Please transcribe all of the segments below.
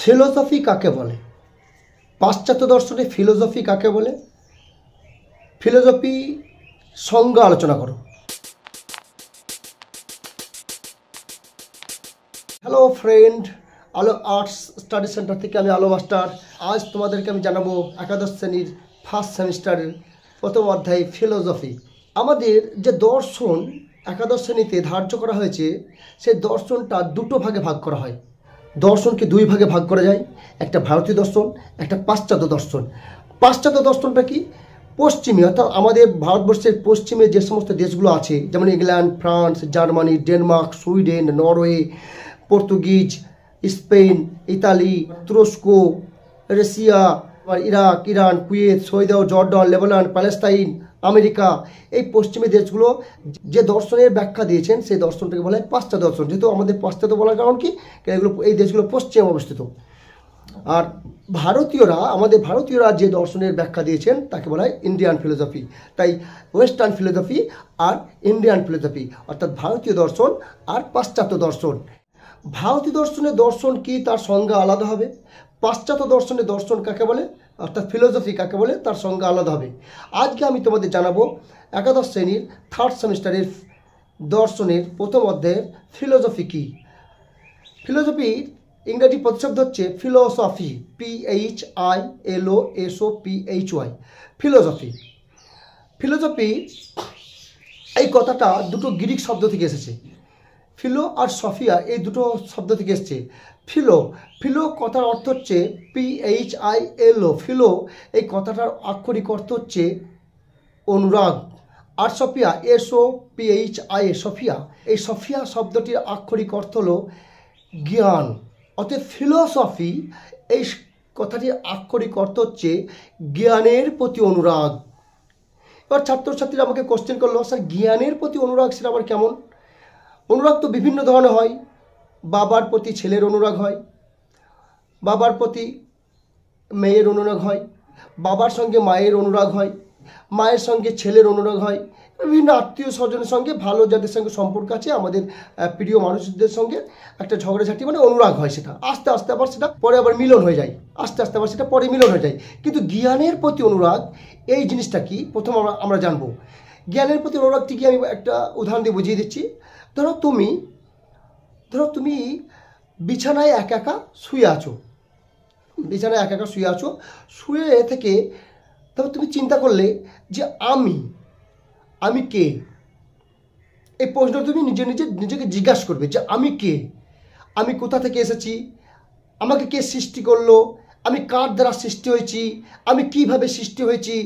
Philosophy কাকে বলে? পাশ্চাত্য দর্শনে ফিলোসফি কাকে বলে? ফিলোসফি সংজ্ঞা আলোচনা করো। হ্যালো ফ্রেন্ড, আলো আর্টস স্টাডি সেন্টার থেকে আমি আলো মাস্টার। আজ তোমাদেরকে আমি জানাবো একাদশ শ্রেণীর ফার্স্ট সেমিস্টারের প্রথম অধ্যায় ফিলোসফি। আমাদের যে দর্শন একাদশ শ্রেণীতে ধার্য করা হয়েছে, সেই দর্শনটা দুটো ভাগে ভাগ করা হয়। দর্শনকে দুই ভাগে ভাগ করা যায়, একটা ভারতীয় দর্শন, একটা পাশ্চাত্য দর্শন। পাশ্চাত্য দর্শনটা কি? পশ্চিমী, অর্থাৎ আমাদের ভারতবর্ষের পশ্চিমে যে সমস্ত দেশগুলো আছে, যেমন England, France, Germany, Denmark, Sweden, Norway, Portuguese, Spain, Italy, তুরস্ক, Russia, Iraq, Iran, Kuwait, Saudi Arab, Jordan, Lebanon, Palestine, America, এই পশ্চিমী দেশগুলো যে দর্শনের ব্যাখ্যা দিয়েছেন, সেই দর্শনটাকে বলা হয় পাশ্চাত্য দর্শন। যেহেতু আমাদের পাশ্চাত্য বলার কারণ কি, এগুলো এই দেশগুলো পশ্চিমে অবস্থিত। আর আমাদের ভারতীয়রা যে দর্শনের ব্যাখ্যা দিয়েছেন তাকে বলা হয় ইন্ডিয়ান ফিলোসফি। তাই ওয়েস্টার্ন ফিলোসফি আর ইন্ডিয়ান ফিলোসফি, অর্থাৎ ভারতীয় দর্শন আর পাশ্চাত্য দর্শন। ভারতীয় দর্শনের দর্শন কি, তার সংজ্ঞা আলাদা হবে। পাশ্চাত্য দর্শনের দর্শন কাকে বলে, অর্থাৎ ফিলোসফি কাকে বলে, তার সংজ্ঞা আলাদা হবে। আজকে আমি তোমাদের জানাবো একাদশ শ্রেণীর থার্ড সেমিস্টারের দর্শনের প্রথম অধ্যায়ের ফিলোসফি কি। ফিলোসফির ইংরেজি প্রতিশব্দ হচ্ছে ফিলোসফি, PHILOSOPHY, ফিলোসফি। ফিলোসফি এই কথাটা দুটো গ্রিক শব্দ থেকে এসেছে। ফিলো আর সফিয়া এই দুটো শব্দ থেকে এসেছে। ফিলো কথার অর্থ হচ্ছে PHILO, ফিলো এই কথাটার আক্ষরিক অর্থ হচ্ছে অনুরাগ। আর সফিয়া, SOPHI, সফিয়া, এই সফিয়া শব্দটির আক্ষরিক অর্থ হলো জ্ঞান। অর্থাৎ ফিলোসফি এই কথাটির আক্ষরিক অর্থ হচ্ছে জ্ঞানের প্রতি অনুরাগ। এবার ছাত্রছাত্রীরা আমাকে কোশ্চেন করলো, স্যার জ্ঞানের প্রতি অনুরাগ সেটা আবার কেমন? অনুরাগ তো বিভিন্ন ধরনের হয়। বাবার প্রতি ছেলের অনুরাগ হয়, বাবার প্রতি মেয়ের অনুরাগ হয়, বাবার সঙ্গে মায়ের অনুরাগ হয়, মায়ের সঙ্গে ছেলের অনুরাগ হয়, বিভিন্ন আত্মীয় স্বজনের সঙ্গে, ভালো যাদের সঙ্গে সম্পর্ক আছে, আমাদের প্রিয় মানুষদের সঙ্গে একটা ঝগড়াঝাটি মানে অনুরাগ হয়। সেটা আস্তে আস্তে আবার সেটা পরে আবার মিলন হয়ে যায়, আস্তে আস্তে আবার সেটা পরে মিলন হয়ে যায়। কিন্তু জ্ঞানের প্রতি অনুরাগ এই জিনিসটা কি, প্রথম আমরা জানবো। জ্ঞানের প্রতি অনুরাগটি কি, আমি একটা উদাহরণ দিয়ে বুঝিয়ে দিচ্ছি। ধরো তুমি বিছানায় একা একা শুয়ে আছো, শুয়ে থেকে তবে তুমি চিন্তা করলে যে আমি কে। এই প্রশ্ন তুমি নিজেকে জিজ্ঞাসা করবে যে আমি কে, আমি কোথা থেকে এসেছি, আমাকে কে সৃষ্টি করলো, আমি কার দ্বারা সৃষ্টি হয়েছি, আমি কিভাবে সৃষ্টি হয়েছি।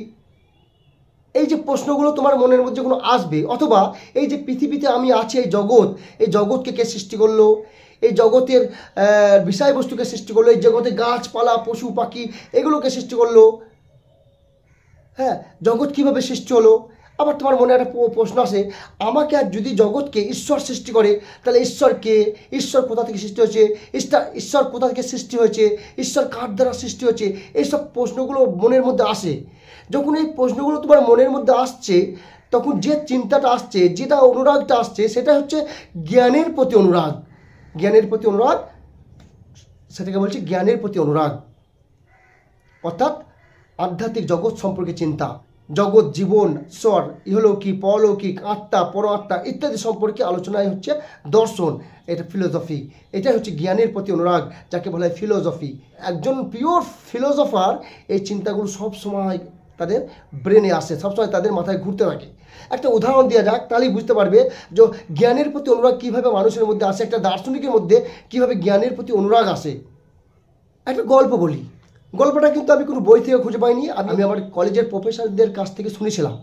এই যে প্রশ্নগুলো তোমার মনের মধ্যে কোনো আসবে, অথবা এই যে পৃথিবীতে আমি আছি, এই জগৎকে কে সৃষ্টি করলো, এই জগতের বিষয়বস্তুকে সৃষ্টি করলো, এই জগতে গাছপালা, পশু পাখি এগুলোকে সৃষ্টি করলো, হ্যাঁ, জগৎ কিভাবে সৃষ্টি হলো। আবার তোমার মনে একটা প্রশ্ন আসে, আমাকে আর যদি জগৎকে ঈশ্বর সৃষ্টি করে, তাহলে ঈশ্বর কোথা থেকে সৃষ্টি হয়েছে, ঈশ্বর কোথা থেকে সৃষ্টি হয়েছে, ঈশ্বর কার দ্বারা সৃষ্টি হয়েছে। এইসব প্রশ্নগুলো মনের মধ্যে আসে। যখন এই প্রশ্নগুলো তোমার মনের মধ্যে আসছে, তখন যে চিন্তাটা আসছে, যেটা অনুরাগটা আসছে, সেটা হচ্ছে জ্ঞানের প্রতি অনুরাগ। সেটাকে বলছে জ্ঞানের প্রতি অনুরাগ, অর্থাৎ আধ্যাত্মিক জগৎ সম্পর্কে চিন্তা, জগৎ, জীবন, ঈশ্বর, ইহলৌকিক, পরলৌকিক, আত্মা, পরআত্মা ইত্যাদি সম্পর্কে আলোচনায় হচ্ছে দর্শন। এটা ফিলোসফি, এটা হচ্ছে জ্ঞানের প্রতি অনুরাগ, যাকে বলা হয় ফিলোসফি। একজন পিওর ফিলোসফার এই চিন্তাগুলো সবসময় তাদের ব্রেনে আসে, সবসময় তাদের মাথায় ঘুরতে থাকে। একটা উদাহরণ দেওয়া যাক, তাহলেই বুঝতে পারবে যে জ্ঞানের প্রতি অনুরাগ কীভাবে মানুষের মধ্যে আসে, একটা দার্শনিকের মধ্যে কীভাবে জ্ঞানের প্রতি অনুরাগ আসে। একটা গল্প বলি। গল্পটা কিন্তু আমি কোনো বই থেকে খুঁজে পাইনি, আমি আমার কলেজের প্রফেসরদের কাছ থেকে শুনেছিলাম।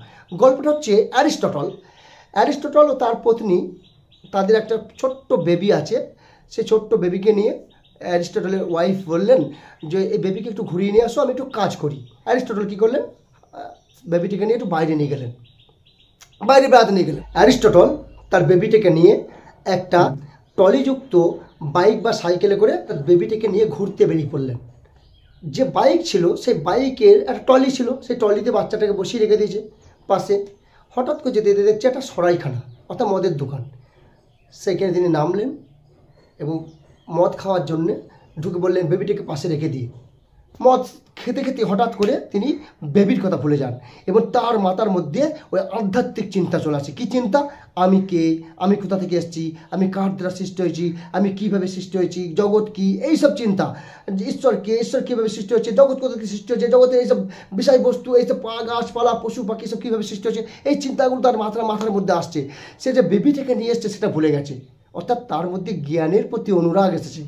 গল্পটা হচ্ছে অ্যারিস্টটল ও তার পত্নী, তাদের একটা ছোট্ট বেবি আছে। সেই ছোট্ট বেবিকে নিয়ে অ্যারিস্টটলের ওয়াইফ বললেন যে এই বেবিকে একটু ঘুরিয়ে নিয়ে আসো, আমি একটু কাজ করি। অ্যারিস্টটল কী করলেন, বেবিটিকে নিয়ে একটু বাইরে বেড়াতে নিয়ে গেলেন। অ্যারিস্টটল তার বেবিটিকে নিয়ে একটা ট্রলিযুক্ত বাইক বা সাইকেলে করে তার বেবিটিকে নিয়ে ঘুরতে বেরিয়ে পড়লেন। যে বাইক ছিল, সেই বাইকের একটা ট্রলি ছিল, সেই ট্রলিতে বাচ্চাটাকে বসিয়ে রেখে দিয়েছে পাশে। হঠাৎ করে যেতে দেখছে একটা সরাইখানা, অর্থাৎ মদের দোকান। সেখানে তিনি নামলেন এবং মদ খাওয়ার জন্যে ঢুকে বললেন বেবিটাকে পাশে রেখে দিয়ে। মদ খেতে খেতে হঠাৎ করে তিনি বেবির কথা ভুলে যান এবং তার মাথার মধ্যে ওই আধ্যাত্মিক চিন্তা চলে আসে। কী চিন্তা? আমি কে, আমি কোথা থেকে এসেছি, আমি কার দ্বারা সৃষ্টি হয়েছি, আমি কীভাবে সৃষ্টি হয়েছি, জগৎ কী, এইসব চিন্তা। ঈশ্বরকে, ঈশ্বর কীভাবে সৃষ্টি হয়েছে, জগৎ কোথা থেকে সৃষ্টি হয়েছে, জগতের এইসব বিষয়বস্তু, এইসব গাছপালা পশু পাখি সব কীভাবে সৃষ্টি হয়েছে, এই চিন্তাগুলো তার মাথার মধ্যে আসছে। সে যে বেবিটাকে নিয়ে এসছে সেটা ভুলে গেছে, অর্থাৎ তার মধ্যে জ্ঞানের প্রতি অনুরাগ এসেছে।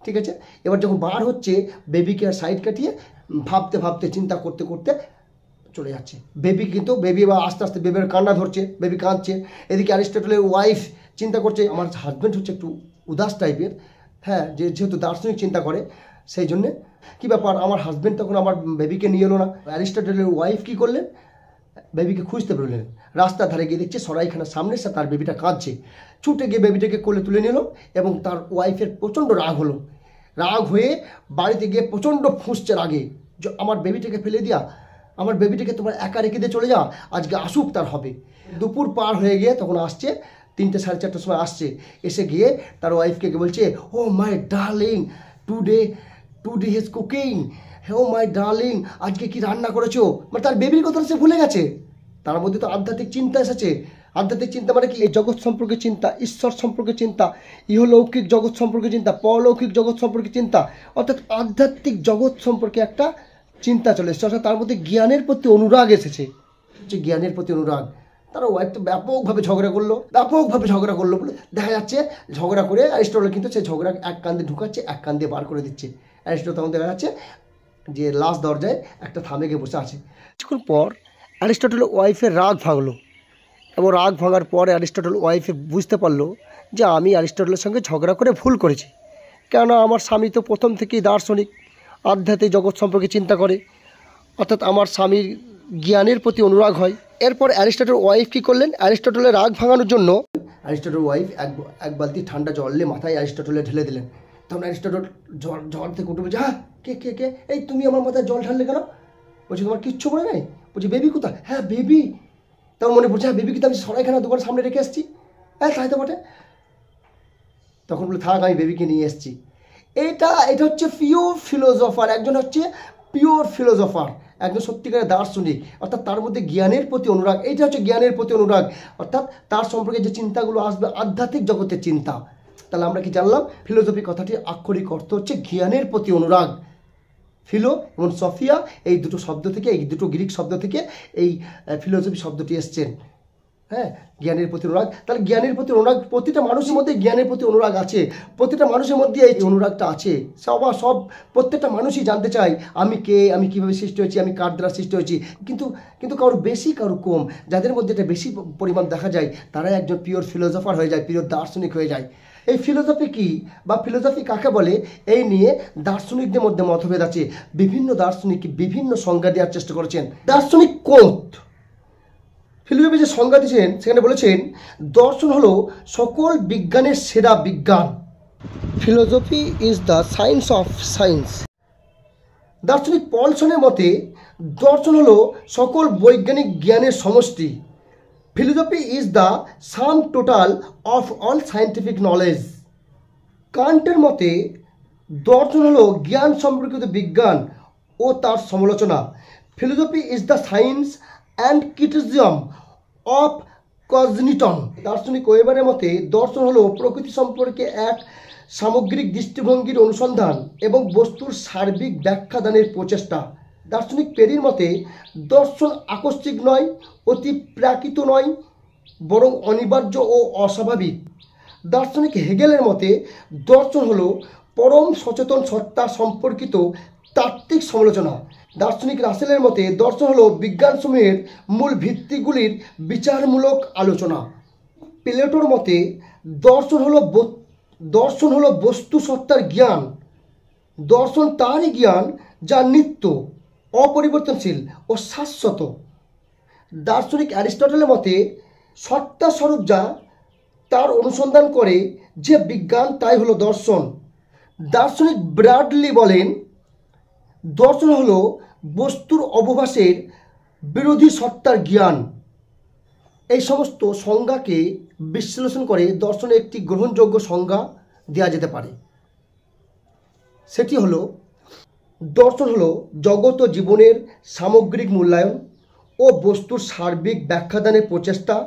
ঠিক আছে, এবার যখন বার হচ্ছে বেবিকে আর সাইড কাটিয়ে ভাবতে ভাবতে চিন্তা করতে করতে চলে যাচ্ছে। বেবি বা আস্তে আস্তে বেবির কান্না ধরছে, বেবি কাঁদছে। এদিকে অ্যারিস্টটলের ওয়াইফ চিন্তা করছে আমার হাজব্যান্ড হচ্ছে একটু উদাস টাইপের, হ্যাঁ, যেহেতু দার্শনিক চিন্তা করে সেই জন্যে কী ব্যাপার আমার হাজব্যান্ড তখন আমার বেবিকে নিয়ে এলো না। অ্যারিস্টটলের ওয়াইফ কী করলেন, বেবিকে খুঁজতে বেরোলেন। রাস্তার ধারে গিয়ে দেখছে সরাইখানার সামনে সে তার বেবিটা কাঁদছে। ছুটে গিয়ে বেবিটাকে কোলে তুলে নিল এবং তার ওয়াইফের প্রচণ্ড রাগ হলো। রাগ হয়ে বাড়িতে গিয়ে প্রচণ্ড ফুঁসছে রাগে, আমার বেবিটাকে ফেলে দিয়া, আমার বেবিটাকে তোমার একা রেখে দিয়ে চলে যা, আজকে আসুক তার হবে। দুপুর পার হয়ে গিয়ে তখন আসছে 3টে সাড়ে 4টার সময় আসছে, এসে গিয়ে তার ওয়াইফকে বলছে oh my darling today his cooking, oh my darling আজকে কি রান্না করেছো। মানে তার বেবির কথা সে ভুলে গেছে। তার মধ্যে তো আধ্যাত্মিক চিন্তা এসেছে। আধ্যাত্মিক চিন্তা মানে কি? এই জগৎ সম্পর্কে চিন্তা, ঈশ্বর সম্পর্কে চিন্তা, ইহলৌকিক জগৎ সম্পর্কে চিন্তা, পরলৌকিক জগৎ সম্পর্কে চিন্তা, অর্থাৎ আধ্যাত্মিক জগৎ সম্পর্কে একটা চিন্তা চলে এসেছে। অর্থাৎ তার মধ্যে জ্ঞানের প্রতি অনুরাগ এসেছে, যে জ্ঞানের প্রতি অনুরাগ। তার ওয়াইফ তো ব্যাপকভাবে ঝগড়া করলো বলে দেখা যাচ্ছে। ঝগড়া করে অ্যারিস্টটল কিন্তু সেই ঝগড়া এক কান দিয়ে ঢুকাচ্ছে, এক কান দিয়ে বার করে দিচ্ছে। অ্যারিস্টটল তখন দেখা যাচ্ছে যে লাস্ট দরজায় একটা থামে গিয়ে বসে আছে। কিছুক্ষণ পর অ্যারিস্টটলের ওয়াইফের রাগ ভাঙলো এবং রাগ ভাঙার পরে অ্যারিস্টটল ওয়াইফে বুঝতে পারলো যে আমি অ্যারিস্টটলের সঙ্গে ঝগড়া করে ভুল করেছি। কেননা আমার স্বামী তো প্রথম থেকেই দার্শনিক, আধ্যাত্মিক জগৎ সম্পর্কে চিন্তা করে, অর্থাৎ আমার স্বামীর জ্ঞানের প্রতি অনুরাগ হয়। এরপর অ্যারিস্টটল ওয়াইফ কী করলেন, অ্যারিস্টটলের রাগ ভাঙানোর জন্য অ্যারিস্টটল ওয়াইফ এক বালতি ঠান্ডা জল নিয়ে মাথায় অ্যারিস্টটলে ঢেলে দিলেন। তখন অ্যারিস্টটল জ্বর থেকে উঠে বলছে হ্যাঁ কে এই তুমি আমার মাথায় জল ঢাললে কেন? বলছি তোমার কিচ্ছু মনে নেই? বলছি বেবি কোথায়? হ্যাঁ বেবি। তখন মনে পড়ছে হ্যাঁ বেবিকে তো আমি সরাইখানা দোকানের সামনে রেখে এসেছি। হ্যাঁ তাই তো বটে। তখন বলে থাক আমি বেবিকে নিয়ে এসেছি। এটা হচ্ছে পিওর ফিলোজফার, একজন হচ্ছে পিওর ফিলোজফার, একজন সত্যিকারের দার্শনিক, অর্থাৎ তার মধ্যে জ্ঞানের প্রতি অনুরাগ। এইটা হচ্ছে জ্ঞানের প্রতি অনুরাগ, অর্থাৎ তার সম্পর্কে যে চিন্তাগুলো আসবে আধ্যাত্মিক জগতের চিন্তা। তাহলে আমরা কি জানলাম? ফিলোসফি কথাটির আক্ষরিক অর্থ হচ্ছে জ্ঞানের প্রতি অনুরাগ। ফিলো এবং সফিয়া এই দুটো শব্দ থেকে, এই দুটো গ্রিক শব্দ থেকে এই ফিলোসফি শব্দটি এসছেন। হ্যাঁ, জ্ঞানের প্রতি অনুরাগ। তাহলে জ্ঞানের প্রতি অনুরাগ প্রতিটা মানুষের মধ্যে জ্ঞানের প্রতি অনুরাগ আছে, প্রতিটা মানুষের মধ্যে এই অনুরাগটা আছে। প্রত্যেকটা মানুষই জানতে চায় আমি কে, আমি কীভাবে সৃষ্টি হয়েছি, আমি কার দ্বারা সৃষ্টি হয়েছি। কিন্তু কারো বেশি কারো কম, যাদের মধ্যে এটা বেশি পরিমাণ দেখা যায় তারাই একজন পিওর ফিলোসফার হয়ে যায়, পিওর দার্শনিক হয়ে যায়। এই ফিলোসফি কি বা ফিলোসফি কাকে বলে এই নিয়ে দার্শনিকদের মধ্যে মতভেদ আছে। বিভিন্ন দার্শনিক বিভিন্ন সংজ্ঞা দেওয়ার চেষ্টা করেছেন। দার্শনিক কোন্ট ফিলোসফি যে সংজ্ঞা দিয়েছেন সেখানে বলেছেন দর্শন হলো সকল বিজ্ঞানের সেরা বিজ্ঞান। Philosophy is the science of science. দার্শনিক পলসনের মতে দর্শন হলো সকল বৈজ্ঞানিক জ্ঞানের সমষ্টি। Philosophy is the sum total of all scientific knowledge. কান্টের মতে দর্শন হলো জ্ঞান সম্পর্কিত বিজ্ঞান ও তার সমালোচনা। Philosophy is the science and criticism of cognition. দার্শনিক ওয়েবারের মতে দর্শন হলো প্রকৃতি সম্পর্কে এক সামগ্রিক দৃষ্টিভঙ্গির অনুসন্ধান এবং বস্তুর সার্বিক ব্যাখ্যাদানের প্রচেষ্টা। দার্শনিক পেরির মতে দর্শন আকস্মিক নয়, অতি প্রাকৃত নয়, বরং অনিবার্য ও অস্বাভাবিক। দার্শনিক হেগেলের মতে দর্শন হলো পরম সচেতন সত্তা সম্পর্কিত তাত্ত্বিক সমালোচনা। দার্শনিক রাসেলের মতে দর্শন হলো বিজ্ঞানসমূহের মূল ভিত্তিগুলির বিচারমূলক আলোচনা। প্লেটোর মতে দর্শন হলো বস্তু সত্তার জ্ঞান। দর্শন তারই জ্ঞান যা নিত্য, অপরিবর্তনশীল ও শাশ্বত। দার্শনিক অ্যারিস্টটলের মতে সত্তা স্বরূপ যা তার অনুসন্ধান করে যে বিজ্ঞান তাই হলো দর্শন। দার্শনিক ব্র্যাডলি বলেন দর্শন হলো বস্তুর অবভাসের বিরোধী সত্তার জ্ঞান। এই সমস্ত সংজ্ঞাকে বিশ্লেষণ করে দর্শনের একটি গ্রহণযোগ্য সংজ্ঞা দেওয়া যেতে পারে। সেটি হলো দর্শন হলো জগৎ ও জীবনের সামগ্রিক মূল্যায়ন ও বস্তুর সার্বিক ব্যাখ্যাদানের প্রচেষ্টা।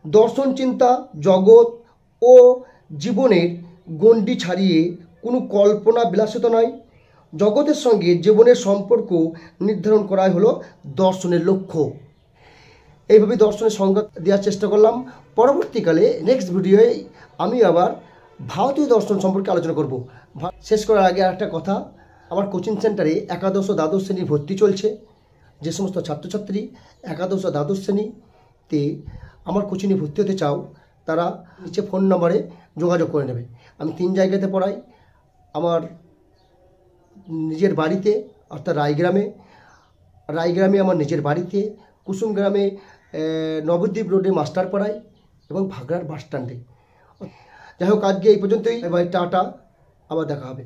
দর্শন চিন্তা জগৎ ও জীবনের গণ্ডি ছাড়িয়ে কোনো কল্পনা বিলাসিতা নয়। জগতের সঙ্গে জীবনের সম্পর্ক নির্ধারণ করাই হলো দর্শনের লক্ষ্য। এইভাবে দর্শনের সংজ্ঞা দেওয়ার চেষ্টা করলাম। পরবর্তীকালে নেক্সট ভিডিওয়ে আমি আবার ভারতীয় দর্শন সম্পর্কে আলোচনা করব। শেষ করার আগে আরেকটা কথা, আমার কোচিং সেন্টারে একাদশ ও দ্বাদশ শ্রেণীর ভর্তি চলছে। যে সমস্ত ছাত্রছাত্রী একাদশ ও দ্বাদশ শ্রেণীতে আমার কোচিংয়ে ভর্তি হতে চাও, তারা নিচে ফোন নম্বরে যোগাযোগ করে নেবে। আমি 3 জায়গাতে পড়াই। আমার নিজের বাড়িতে অর্থাৎ রায়গ্রামে আমার নিজের বাড়িতে, কুসুমগ্রামে নবদ্বীপ রোডে মাস্টার পড়াই এবং ভাগড়ার বাস স্ট্যান্ডে। যাই হোক, আজকে এই পর্যন্তই। এবার টাটা, আবার দেখা হবে।